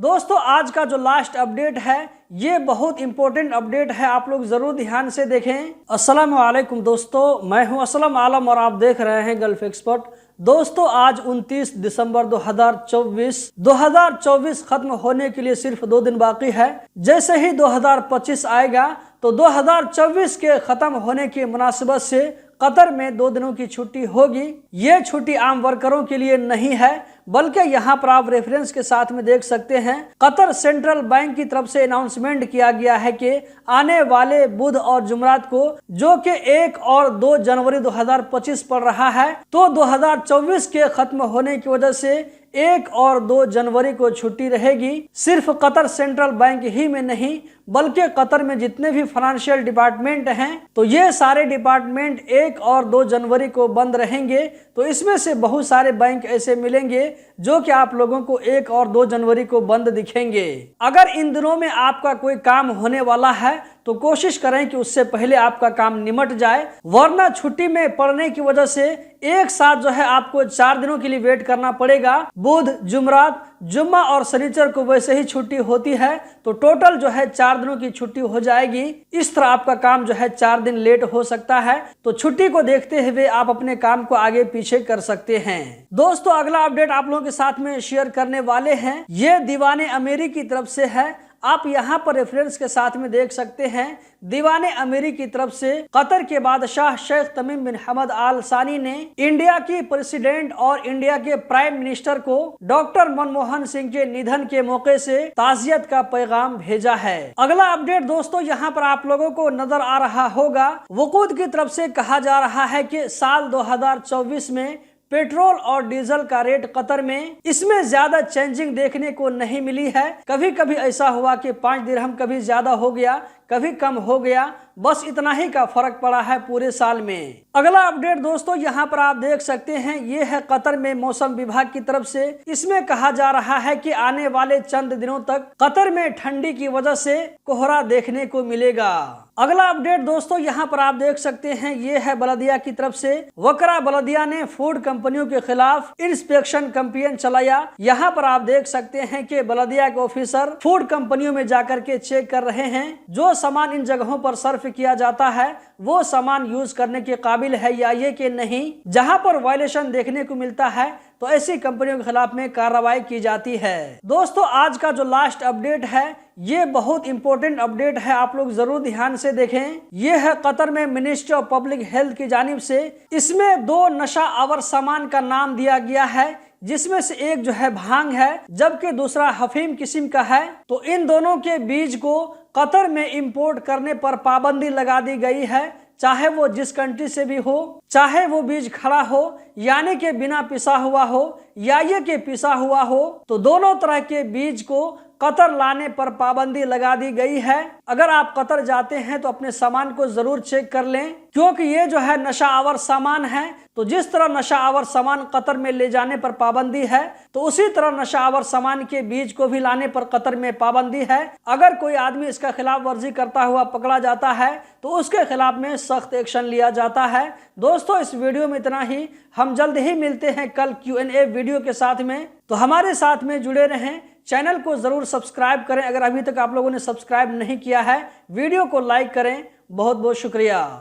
दोस्तों आज का जो लास्ट अपडेट है ये बहुत इंपॉर्टेंट अपडेट है, आप लोग जरूर ध्यान से देखें। अस्सलाम वालेकुम दोस्तों, मैं हूं असलम आलम और आप देख रहे हैं गल्फ एक्सपर्ट। दोस्तों आज 29 दिसंबर 2024 खत्म होने के लिए सिर्फ 2 दिन बाकी है। जैसे ही 2025 आएगा तो 2024 के खत्म होने की मुनासिबत से कतर में 2 दिनों की छुट्टी होगी। ये छुट्टी आम वर्करों के लिए नहीं है, बल्कि यहाँ पर आप रेफरेंस के साथ में देख सकते हैं कतर सेंट्रल बैंक की तरफ से अनाउंसमेंट किया गया है कि आने वाले बुध और जुमरात को, जो कि 1 और 2 जनवरी 2025 पड़ रहा है, तो 2024 के खत्म होने की वजह से 1 और 2 जनवरी को छुट्टी रहेगी। सिर्फ कतर सेंट्रल बैंक ही में नहीं बल्कि कतर में जितने भी फाइनेंशियल डिपार्टमेंट हैं तो ये सारे डिपार्टमेंट 1 और 2 जनवरी को बंद रहेंगे। तो इसमें से बहुत सारे बैंक ऐसे मिलेंगे जो कि आप लोगों को 1 और 2 जनवरी को बंद दिखेंगे। अगर इन दिनों में आपका कोई काम होने वाला है तो कोशिश करें कि उससे पहले आपका काम निमट जाए, वरना छुट्टी में पड़ने की वजह से एक साथ जो है आपको 4 दिनों के लिए वेट करना पड़ेगा। बुध, जुमरात, जुम्मा और शनिचर को वैसे ही छुट्टी होती है, तो टोटल जो है 4 दिनों की छुट्टी हो जाएगी। इस तरह आपका काम जो है 4 दिन लेट हो सकता है, तो छुट्टी को देखते हुए आप अपने काम को आगे पीछे कर सकते हैं। दोस्तों अगला अपडेट आप लोगों के साथ में शेयर करने वाले हैं, ये दीवाने अमीरी की तरफ से है। आप यहाँ पर रेफरेंस के साथ में देख सकते हैं दीवाने अमीरी की तरफ से कतर के बादशाह शेख तमीम बिन हमद आल सानी ने इंडिया की प्रेसिडेंट और इंडिया के प्राइम मिनिस्टर को डॉक्टर मनमोहन सिंह के निधन के मौके से ताज़ियत का पैगाम भेजा है। अगला अपडेट दोस्तों यहाँ पर आप लोगों को नजर आ रहा होगा, वकूद की तरफ से कहा जा रहा है कि साल 2024 में पेट्रोल और डीजल का रेट कतर में इसमें ज्यादा चेंजिंग देखने को नहीं मिली है। कभी कभी ऐसा हुआ कि 5 दिरहम कभी ज्यादा हो गया, कभी कम हो गया, बस इतना ही का फर्क पड़ा है पूरे साल में। अगला अपडेट दोस्तों यहाँ पर आप देख सकते हैं, ये है कतर में मौसम विभाग की तरफ से। इसमें कहा जा रहा है कि आने वाले चंद दिनों तक कतर में ठंडी की वजह से कोहरा देखने को मिलेगा। अगला अपडेट दोस्तों यहाँ पर आप देख सकते हैं, ये है बलदिया की तरफ से। वकरा बलदिया ने फूड कंपनियों के खिलाफ इंस्पेक्शन कैंपेन चलाया। यहाँ पर आप देख सकते हैं कि बलदिया के ऑफिसर फूड कंपनियों में जाकर के चेक कर रहे हैं जो सामान इन जगहों पर सर्व किया जाता है वो सामान यूज करने के काबिल है या ये कि नहीं। जहां पर वायलेशन देखने को मिलता है तो ऐसी कंपनियों के खिलाफ में कार्रवाई की जाती है। दोस्तों आज का जो लास्ट अपडेट है ये बहुत इंपॉर्टेंट अपडेट है, आप लोग जरूर ध्यान से देखें। ये है कतर में मिनिस्ट्री ऑफ पब्लिक हेल्थ की जानिब से। इसमें 2 नशा आवर सामान का नाम दिया गया है, जिसमें से एक जो है भांग है जबकि दूसरा हफीम किस्म का है। तो इन दोनों के बीज को कतर में इंपोर्ट करने पर पाबंदी लगा दी गई है, चाहे वो जिस कंट्री से भी हो, चाहे वो बीज खड़ा हो यानी कि बिना पिसा हुआ हो या ये कि पिसा हुआ हो, तो दोनों तरह के बीज को कतर लाने पर पाबंदी लगा दी गई है। अगर आप कतर जाते हैं तो अपने सामान को जरूर चेक कर लें, क्योंकि ये जो है नशा आवर सामान है। तो जिस तरह नशा आवर सामान कतर में ले जाने पर पाबंदी है, तो उसी तरह नशा आवर सामान के बीज को भी लाने पर कतर में पाबंदी है। अगर कोई आदमी इसका खिलाफ वर्जी करता हुआ पकड़ा जाता है तो उसके खिलाफ में सख्त एक्शन लिया जाता है। दोस्तों इस वीडियो में इतना ही, हम जल्द ही मिलते हैं कल Q&A वीडियो के साथ में, तो हमारे साथ में जुड़े रहें। चैनल को जरूर सब्सक्राइब करें अगर अभी तक आप लोगों ने सब्सक्राइब नहीं किया है। वीडियो को लाइक करें। बहुत बहुत शुक्रिया।